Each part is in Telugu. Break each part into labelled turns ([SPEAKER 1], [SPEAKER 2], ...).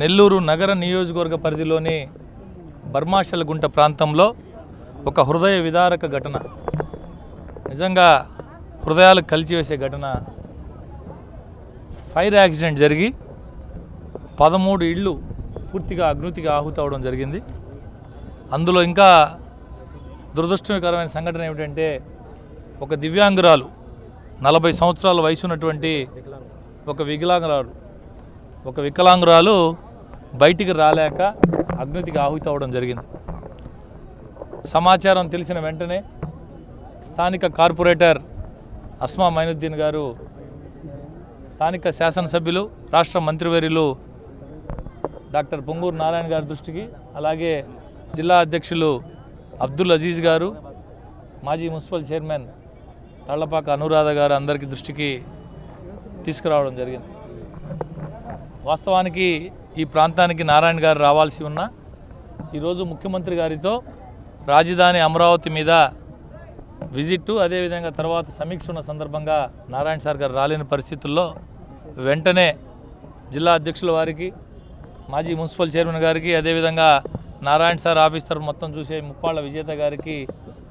[SPEAKER 1] నెల్లూరు నగర నియోజకవర్గ పరిధిలోని బర్మాషలగుంట ప్రాంతంలో ఒక హృదయ విదారక ఘటన, నిజంగా హృదయాలు కలిచివేసే ఘటన. ఫైర్ యాక్సిడెంట్ జరిగి 13 ఇళ్ళు పూర్తిగా అగ్నికి ఆహుతవడం జరిగింది. అందులో ఇంకా దురదృష్టకరమైన సంఘటన ఏమిటంటే, ఒక దివ్యాంగురాలు 40 సంవత్సరాల వయసు ఉన్నటువంటి ఒక వికలాంగురాలు బయటికి రాలేక అగ్నికి ఆహుతవడం జరిగింది. సమాచారం తెలిసిన వెంటనే స్థానిక కార్పొరేటర్ అస్మా మైనుద్దీన్ గారు, స్థానిక శాసనసభ్యులు, రాష్ట్ర మంత్రివర్యులు డాక్టర్ పొంగూరు నారాయణ గారి దృష్టికి, అలాగే జిల్లా అధ్యక్షులు అబ్దుల్ అజీజ్ గారు, మాజీ మున్సిపల్ చైర్మన్ తళ్లపాక అనురాధ గారు అందరికీ దృష్టికి తీసుకురావడం జరిగింది. వాస్తవానికి ఈ ప్రాంతానికి నారాయణ గారు రావాల్సి ఉన్న ఈరోజు ముఖ్యమంత్రి గారితో రాజధాని అమరావతి మీద విజిట్, అదేవిధంగా తర్వాత సమీక్ష ఉన్న సందర్భంగా నారాయణ సార్ గారు రాలేని పరిస్థితుల్లో వెంటనే జిల్లా అధ్యక్షుల వారికి, మాజీ మున్సిపల్ చైర్మన్ గారికి, అదేవిధంగా నారాయణ సార్ ఆఫీస్ తరఫు మొత్తం చూసే ముప్పాళ్ళ విజేత గారికి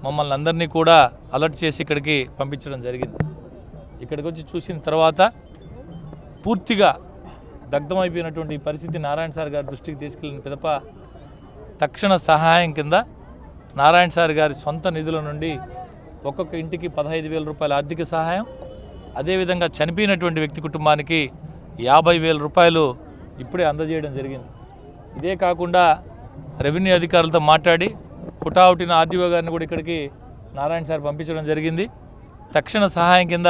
[SPEAKER 1] మమ్మల్ని అందరినీ కూడా అలర్ట్ చేసి ఇక్కడికి పంపించడం జరిగింది. ఇక్కడికి వచ్చి చూసిన తర్వాత పూర్తిగా దగ్ధమైపోయినటువంటి పరిస్థితి నారాయణ సార్ గారి దృష్టికి తీసుకెళ్లిన పిదప తక్షణ సహాయం కింద నారాయణ సార్ గారి సొంత నిధుల నుండి ఒక్కొక్క ఇంటికి 15,000 రూపాయల ఆర్థిక సహాయం, అదేవిధంగా చనిపోయినటువంటి వ్యక్తి కుటుంబానికి 50,000 రూపాయలు ఇప్పుడే అందజేయడం జరిగింది. ఇదే కాకుండా రెవెన్యూ అధికారులతో మాట్లాడి హుటాహుటిన ఆర్డీఓ గారిని కూడా ఇక్కడికి నారాయణ సార్ పంపించడం జరిగింది. తక్షణ సహాయం కింద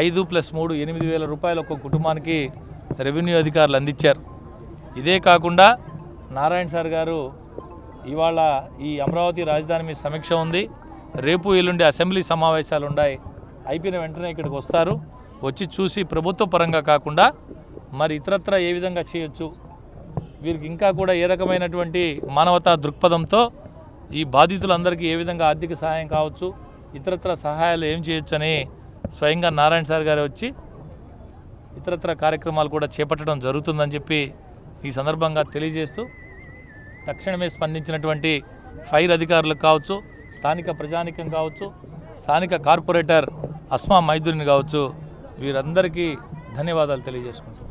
[SPEAKER 1] 5+3 8,000 రూపాయలు ఒక్కొక్క కుటుంబానికి రెవెన్యూ అధికారులు అందించారు. ఇదే కాకుండా నారాయణ సార్ గారు ఇవాళ ఈ అమరావతి రాజధాని మీద సమీక్ష ఉంది, రేపు ఎల్లుండి అసెంబ్లీ సమావేశాలు ఉన్నాయి, అయిపోయిన వెంటనే ఇక్కడికి వస్తారు. వచ్చి చూసి ప్రభుత్వ పరంగా కాకుండా మరి ఇతరత్ర ఏ విధంగా చేయొచ్చు, వీరికి ఇంకా కూడా ఏ రకమైనటువంటి మానవతా దృక్పథంతో ఈ బాధితులందరికీ ఏ విధంగా ఆర్థిక సహాయం కావచ్చు, ఇతరత్ర సహాయాలు ఏం చేయొచ్చు అని స్వయంగా నారాయణ సార్ గారు వచ్చి ఇతరత్ర కార్యక్రమాలు కూడా చేపట్టడం జరుగుతుందని చెప్పి ఈ సందర్భంగా తెలియజేస్తూ, తక్షణమే స్పందించినటువంటి ఫైర్ అధికారులకు కావచ్చు, స్థానిక ప్రజానికం కావచ్చు, స్థానిక కార్పొరేటర్ అస్మా మైదుని కావచ్చు, వీరందరికీ ధన్యవాదాలు తెలియజేసుకుంటున్నాను.